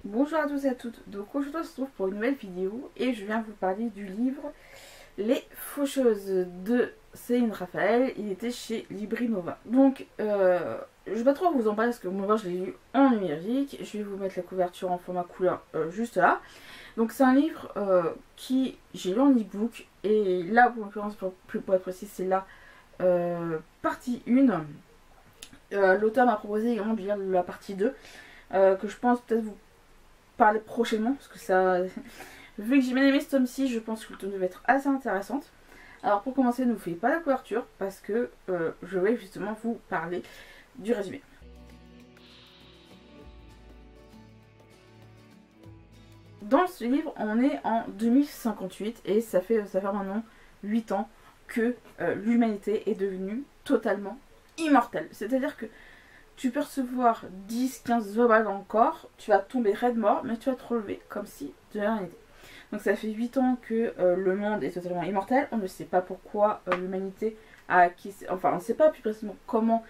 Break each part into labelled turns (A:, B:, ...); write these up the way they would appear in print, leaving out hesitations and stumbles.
A: Bonjour à tous et à toutes, donc aujourd'hui on se retrouve pour une nouvelle vidéo et je viens vous parler du livre Les Faucheuses de Céline Raphael. Il était chez Librinova. Donc je vais pas trop vous en parler parce que moi je l'ai lu en numérique. Je vais vous mettre la couverture en format couleur juste là. Donc c'est un livre qui j'ai lu en e-book et là pour l'occurrence pour être précis c'est la partie 1. L'auteur m'a proposé également de lire la partie 2 que je pense peut-être vous parler prochainement parce que ça vu que j'ai bien aimé ce tome-ci, je pense que le tome devait être assez intéressante. Alors pour commencer, ne vous faites pas la couverture parce que je vais justement vous parler du résumé. Dans ce livre, on est en 2058 et ça fait maintenant 8 ans que l'humanité est devenue totalement immortelle. C'est-à-dire que tu peux recevoir 10-15 balles dans le corps, tu vas tomber raide mort, mais tu vas te relever comme si de rien n'était. Donc ça fait 8 ans que le monde est totalement immortel, on ne sait pas pourquoi l'humanité a acquis, enfin on ne sait pas plus précisément comment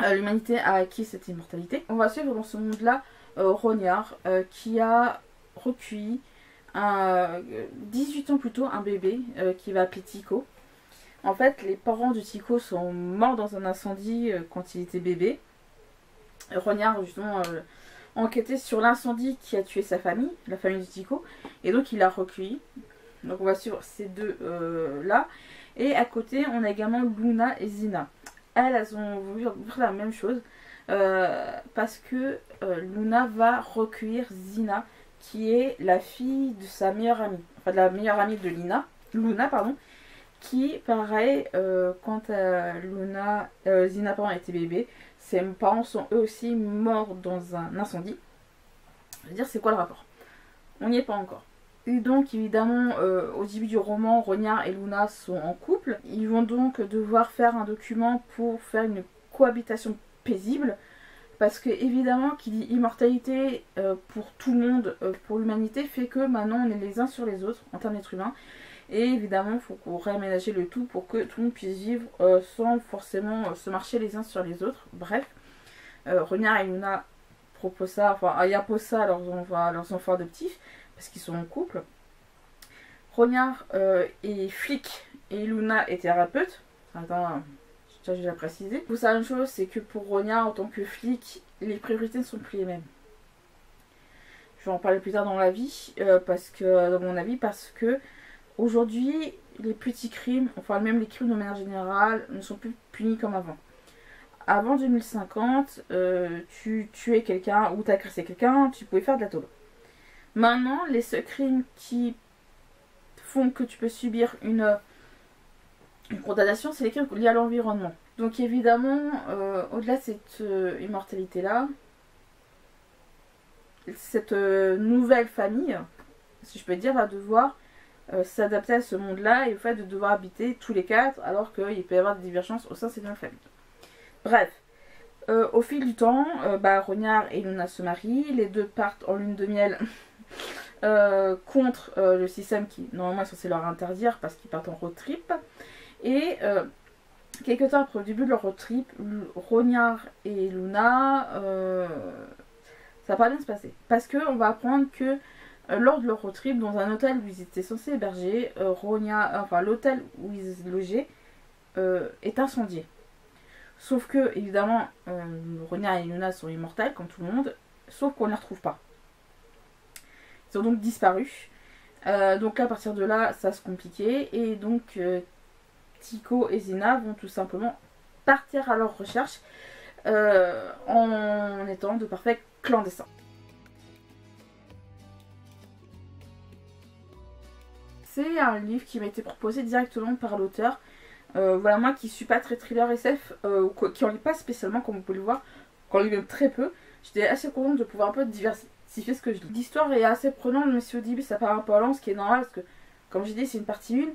A: l'humanité a acquis cette immortalité. On va suivre dans ce monde-là Rognard qui a recueilli 18 ans plus tôt un bébé qui va appeler Tico. En fait, les parents de Tico sont morts dans un incendie quand il était bébé. Rognard, justement, enquêtait sur l'incendie qui a tué sa famille, la famille de Tico, et donc il l'a recueilli. Donc on va suivre ces deux là. Et à côté, on a également Luna et Zina. Elles ont voulu faire la même chose parce que Luna va recueillir Zina, qui est la fille de sa meilleure amie, enfin de la meilleure amie de Luna, pardon. Qui, pareil, quand Zina était bébé, ses parents sont eux aussi morts dans un incendie. Je veux dire, c'est quoi le rapport? On n'y est pas encore. Et donc, évidemment, au début du roman, Rognard et Luna sont en couple. Ils vont donc devoir faire un document pour faire une cohabitation paisible. Parce que, évidemment, qui dit immortalité pour tout le monde, pour l'humanité, fait que maintenant on est les uns sur les autres en termes d'être humains. Et évidemment, il faut qu'on réaménage le tout pour que tout le monde puisse vivre sans forcément se marcher les uns sur les autres. Bref, Rognard et Luna proposent ça, enfin, ils imposent ça à leurs enfants adoptifs parce qu'ils sont en couple. Rognard est flic et Luna est thérapeute. Attends, ça j'ai déjà précisé. Pour ça, une chose, c'est que pour Rognard, en tant que flic, les priorités ne sont plus les mêmes. Je vais en parler plus tard dans la vie, dans mon avis, parce que aujourd'hui, les petits crimes, enfin même les crimes de manière générale, ne sont plus punis comme avant. Avant 2050, tu tuais quelqu'un ou tu agressais quelqu'un, tu pouvais faire de la tôle. Maintenant, les seuls crimes qui font que tu peux subir une condamnation, c'est les crimes liés à l'environnement. Donc évidemment, au-delà de cette immortalité-là, cette nouvelle famille, si je peux dire, va devoir s'adapter à ce monde-là et au fait de devoir habiter tous les quatre alors qu'il peut y avoir des divergences au sein de cette même famille. Bref, au fil du temps, Rognard et Luna se marient, les deux partent en lune de miel contre le système qui normalement est censé leur interdire parce qu'ils partent en road trip. Et quelques temps après le début de leur road trip, Rognard et Luna, ça va pas bien se passer. Parce qu'on va apprendre que lors de leur road trip, dans un hôtel où ils étaient censés héberger, l'hôtel où ils logeaient est incendié. Sauf que, évidemment, Rognard et Luna sont immortels, comme tout le monde, sauf qu'on ne les retrouve pas. Ils ont donc disparu. Donc à partir de là, ça se compliquait. Et donc, Tico et Zina vont tout simplement partir à leur recherche en étant de parfaits clandestins. C'est un livre qui m'a été proposé directement par l'auteur. Voilà, moi qui suis pas très thriller SF, qui en lit pas spécialement comme vous pouvez le voir, quand lit même très peu, j'étais assez contente de pouvoir un peu diversifier ce que je lis. L'histoire est assez prenante, mais si au début ça part un peu lent, ce qui est normal parce que, comme j'ai dit, c'est une partie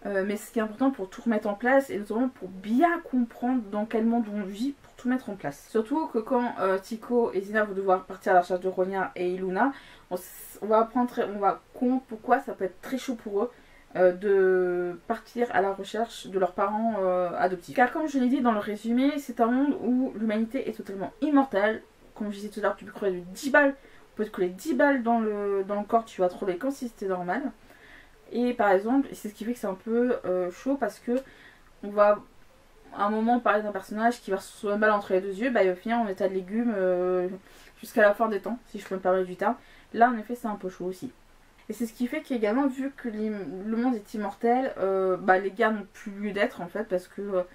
A: 1, mais ce qui est important pour tout remettre en place, et notamment pour bien comprendre dans quel monde on vit, pour tout mettre en place. Surtout que quand Tico et Zina vont devoir partir à la recherche de Rognard et Luna, on va comprendre pourquoi ça peut être très chaud pour eux de partir à la recherche de leurs parents adoptifs. Car comme je l'ai dit dans le résumé, c'est un monde où l'humanité est totalement immortelle. Comme je disais tout à l'heure, tu peux crever de 10 balles peut te coller 10 balles dans le corps, tu vas trouver comme si c'était normal. Et par exemple, c'est ce qui fait que c'est un peu chaud parce que on va à un moment parler d'un personnage qui va recevoir une balle entre les deux yeux, bah il va finir en état de légumes jusqu'à la fin des temps, si je peux me permettre du terme. Là en effet c'est un peu chaud aussi. Et c'est ce qui fait qu'également, vu que le monde est immortel, les gars n'ont plus lieu d'être en fait, parce que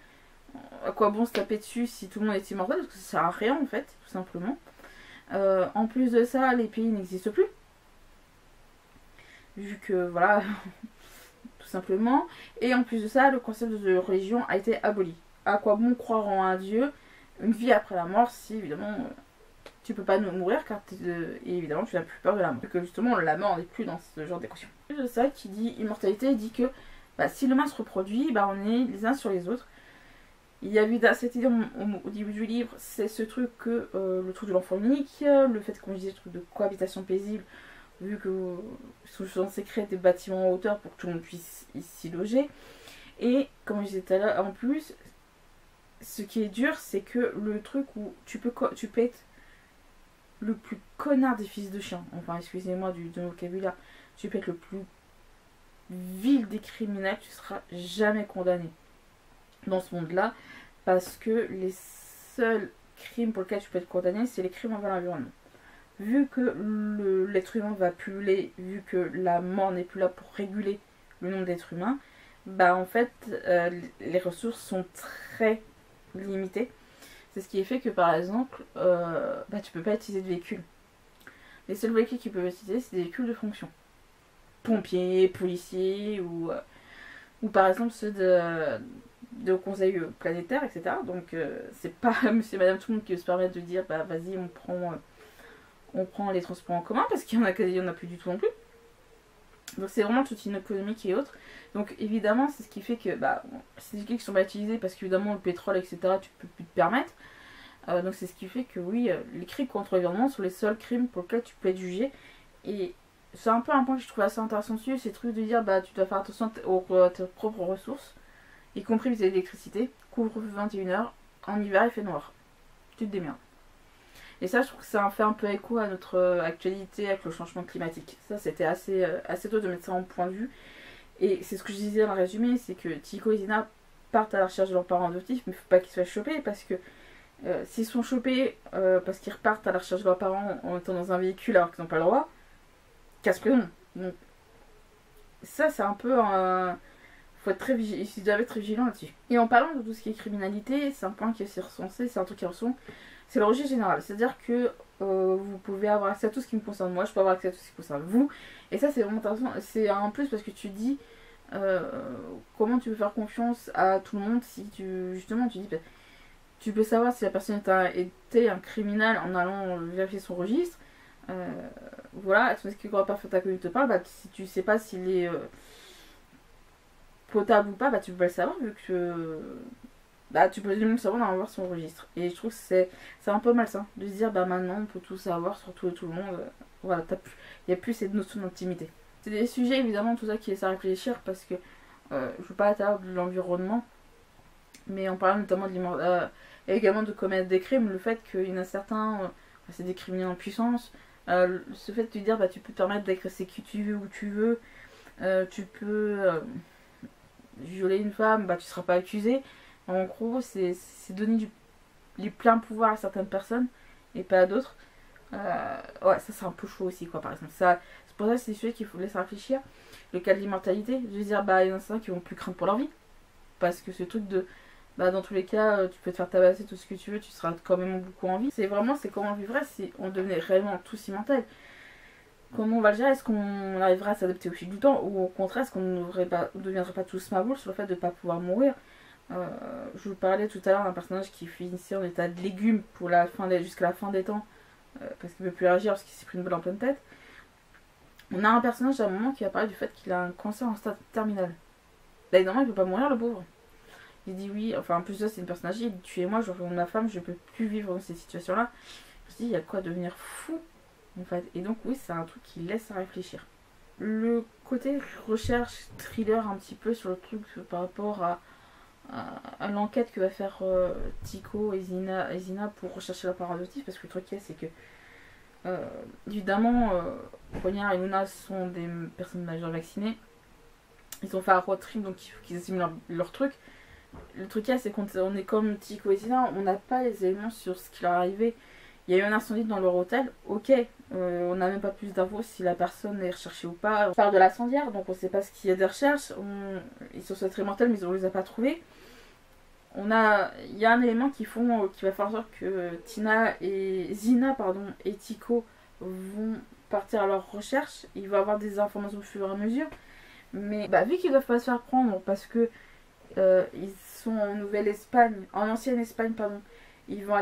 A: à quoi bon se taper dessus si tout le monde est immortel, parce que ça sert à rien en fait, tout simplement. En plus de ça, les pays n'existent plus. Vu que voilà, tout simplement. Et en plus de ça, le concept de religion a été aboli. À quoi bon croire en un dieu, une vie après la mort, si évidemment tu peux pas mourir, car et évidemment tu n'as plus peur de la mort. Parce que justement la mort n'est plus dans ce genre d'équation. En plus de ça, qui dit immortalité, dit que si l'humain se reproduit, on est les uns sur les autres. Il y a eu cette idée au début du livre, c'est ce truc que le truc de l'enfant unique, le fait qu'on disait le truc de cohabitation paisible, vu que sont censés créer des bâtiments en hauteur pour que tout le monde puisse s'y loger. Et comme je disais tout à l'heure, en plus, ce qui est dur, c'est que le truc où tu peux être le plus connard des fils de chien, enfin excusez-moi de vocabulaire, tu peux être le plus vil des criminels, tu seras jamais condamné dans ce monde-là, parce que les seuls crimes pour lesquels tu peux être condamné, c'est les crimes envers l'environnement. Vu que l'être humain va pulluler, vu que la mort n'est plus là pour réguler le nombre d'êtres humains, en fait, les ressources sont très limitées. C'est ce qui est fait que, par exemple, tu peux pas utiliser de véhicules. Les seuls véhicules qu'ils peuvent utiliser, c'est des véhicules de fonction. Pompiers, policiers, ou par exemple ceux de conseil planétaire, etc. Donc, c'est pas monsieur et madame tout le monde qui veut se permettre de dire, vas-y, on prend les transports en commun, parce qu'il y en a plus du tout non plus. Donc c'est vraiment toute une économie qui est autre. Donc évidemment c'est ce qui fait que c'est des véhicules qui sont pas utilisés parce qu'évidemment le pétrole etc tu peux plus te permettre. Donc c'est ce qui fait que oui, les crimes contre l'environnement sont les seuls crimes pour lesquels tu peux être jugé. Et c'est un peu un point que je trouve assez intéressant dessus, c'est le truc de dire tu dois faire attention à tes propres ressources, y compris vis-à-vis de l'électricité. Couvre-feu 21h, en hiver il fait noir. Tu te démerdes. Et ça, je trouve que ça en fait un peu écho à notre actualité avec le changement climatique. Ça, c'était assez tôt de mettre ça en point de vue. Et c'est ce que je disais dans le résumé, c'est que Tico et Zina partent à la recherche de leurs parents adoptifs, mais il ne faut pas qu'ils soient chopés, parce que s'ils sont chopés parce qu'ils repartent à la recherche de leurs parents en étant dans un véhicule alors qu'ils n'ont pas le droit, casse le nom. Donc ça, c'est un peu faut être très vigilant, ils doivent être vigilants là-dessus. Et en parlant de tout ce qui est criminalité, c'est un point qui est aussi recensé, c'est un truc qui est recensé. C'est le registre général, c'est-à-dire que vous pouvez avoir accès à tout ce qui me concerne moi, je peux avoir accès à tout ce qui concerne vous, et ça c'est vraiment intéressant, c'est un plus parce que tu dis comment tu peux faire confiance à tout le monde si justement tu dis tu peux savoir si la personne était un criminel en allant vérifier son registre, voilà, tandis que quand la personne inconnue te parle, si tu sais pas s'il est potable ou pas, tu peux pas le savoir vu que tu peux le savoir en avoir son registre. Et je trouve que c'est un peu malsain de se dire maintenant on peut tout savoir sur tout le monde. Voilà, il n'y a plus cette notion d'intimité. C'est des sujets évidemment tout ça qui laissent à réfléchir parce que je ne veux pas attarder de l'environnement, mais on parle notamment de et également de commettre des crimes, le fait qu'il y en a certains, c'est des criminels en puissance, ce fait de dire tu peux te permettre d'agresser qui tu veux où tu veux, tu peux violer une femme, tu seras pas accusé. En gros, c'est donner les pleins pouvoirs à certaines personnes et pas à d'autres. Ouais, ça c'est un peu chaud aussi, quoi, par exemple. C'est pour ça que c'est des sujets qu'il faut laisser réfléchir. Le cas de l'immortalité, je veux dire, il y en a certains qui vont plus craindre pour leur vie. Parce que ce truc de. Dans tous les cas, tu peux te faire tabasser tout ce que tu veux, tu seras quand même beaucoup en vie. C'est comment on vivrait si on devenait réellement tous immortels. Comment on va le gérer? Est-ce qu'on arriverait à s'adapter au fil du temps? Ou au contraire, est-ce qu'on ne deviendrait pas tous maboules sur le fait de ne pas pouvoir mourir? Je vous parlais tout à l'heure d'un personnage qui finissait en état de légume pour jusqu'à la fin des temps parce qu'il ne peut plus réagir parce qu'il s'est pris une balle en pleine tête. On a un personnage à un moment qui a parlé du fait qu'il a un cancer en stade terminal. Là, évidemment, il ne peut pas mourir, le pauvre. Il dit oui, enfin en plus de ça, c'est une personnage, il dit tuez-moi, je reviens de ma femme, je ne peux plus vivre dans ces situations-là. Je me dis, il y a quoi devenir fou en fait. Et donc, oui, c'est un truc qui laisse à réfléchir. Le côté recherche, thriller un petit peu sur le truc par rapport à l'enquête que va faire Tico et Zina pour rechercher leur parent adoptif, parce que le truc c'est que Évidemment, Roniard et Luna sont des personnes majeures vaccinées. Ils ont fait un road trip, donc il faut qu'ils assument leur truc. Le truc c'est qu'on est comme Tico et Tina, on n'a pas les éléments sur ce qui leur est arrivé. Il y a eu un incendie dans leur hôtel, ok, on n'a même pas plus d'infos si la personne est recherchée ou pas. On parle de l'incendiaire, donc on ne sait pas ce qu'il y a des recherches. Ils sont très mortels, mais on ne les a pas trouvés. Il y a un élément qui va faire en sorte que Zina et Tico vont partir à leur recherche. Il va y avoir des informations au fur et à mesure. Mais vu qu'ils ne doivent pas se faire prendre parce que ils sont en Nouvelle-Espagne, en Ancienne-Espagne, pardon. Ils vont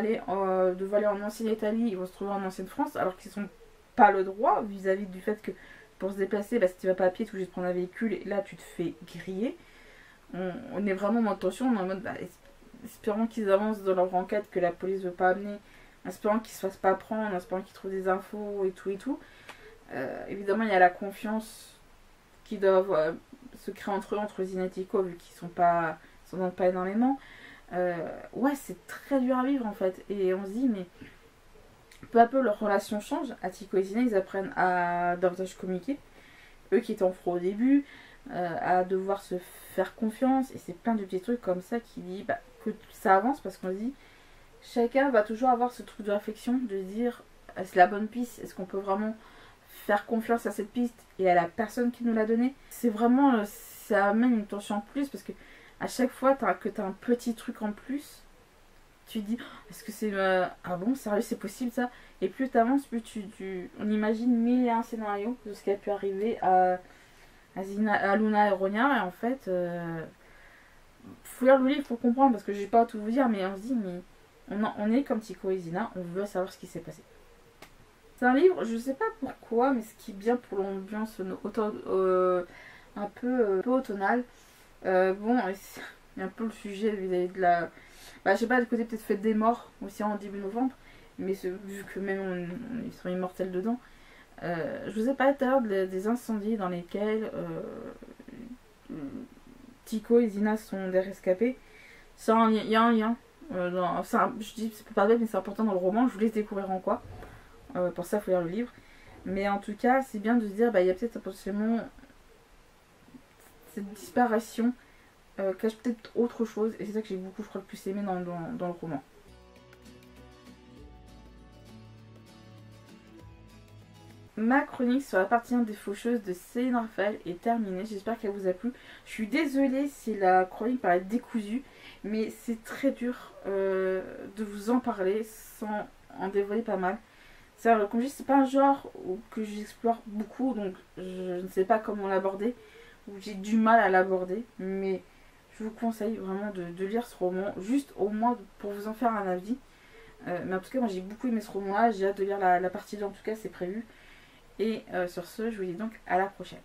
A: devoir aller en Ancienne-Italie, ils vont se trouver en Ancienne-France, alors qu'ils n'ont pas le droit vis-à-vis du fait que pour se déplacer, si tu vas pas à pied, tu es obligé de prendre un véhicule et là tu te fais griller. On est vraiment en tension, on est en mode espérons qu'ils avancent dans leur enquête que la police ne veut pas amener, espérant qu'ils se fassent pas prendre, espérant qu'ils trouvent des infos et tout et tout. Évidemment, il y a la confiance qui doivent se créer entre Zina et Tico, vu qu'ils s'en donnent pas énormément. Ouais, c'est très dur à vivre en fait. Et on se dit, mais peu à peu leur relation change. À Tico et Zina, ils apprennent à davantage communiquer. Eux qui étaient en froid au début, à devoir se faire confiance. Et c'est plein de petits trucs comme ça qui dit que ça avance, parce qu'on se dit, chacun va toujours avoir ce truc de réflexion, de dire, c'est la bonne piste, est-ce qu'on peut vraiment faire confiance à cette piste et à la personne qui nous l'a donnée. C'est vraiment, ça amène une tension en plus, parce que à chaque fois que tu as un petit truc en plus, tu te dis, est-ce que c'est... ah bon, sérieux, c'est possible ça? Et plus tu avances, plus on imagine mille et un scénarios de ce qui a pu arriver à Luna et Roniard. Et en fait, faut lire le livre pour comprendre, parce que je vais pas tout vous dire, mais on se dit, mais on est comme Tico et Zina, on veut savoir ce qui s'est passé. C'est un livre, je sais pas pourquoi, mais ce qui est bien pour l'ambiance un peu automnale. Bon, il y a un peu le sujet vis-à-vis de la... je sais pas, du côté peut-être fête des morts, aussi en début novembre, mais vu que même ils sont immortels dedans. Je vous ai parlé tout à l'heure des incendies dans lesquels Tico et Zina sont des rescapés. Il y a un lien. Je dis c'est pas bête, mais c'est important dans le roman, je vous laisse découvrir en quoi. Pour ça, il faut lire le livre. Mais en tout cas, c'est bien de se dire, il y a peut-être potentiellement cette disparition cache peut-être autre chose. Et c'est ça que j'ai beaucoup, je crois, le plus aimé dans le roman. Ma chronique sur la partie 1 des Faucheuses de Céline Raphael est terminée. J'espère qu'elle vous a plu. Je suis désolée si la chronique paraît décousue, mais c'est très dur de vous en parler sans en dévoiler pas mal. Comme je dis, c'est pas un genre que j'explore beaucoup, donc je ne sais pas comment l'aborder, ou j'ai du mal à l'aborder, mais je vous conseille vraiment de lire ce roman, juste au moins pour vous en faire un avis. Mais en tout cas, moi j'ai beaucoup aimé ce roman-là, j'ai hâte de lire la partie 2, en tout cas c'est prévu. Et sur ce, je vous dis donc à la prochaine.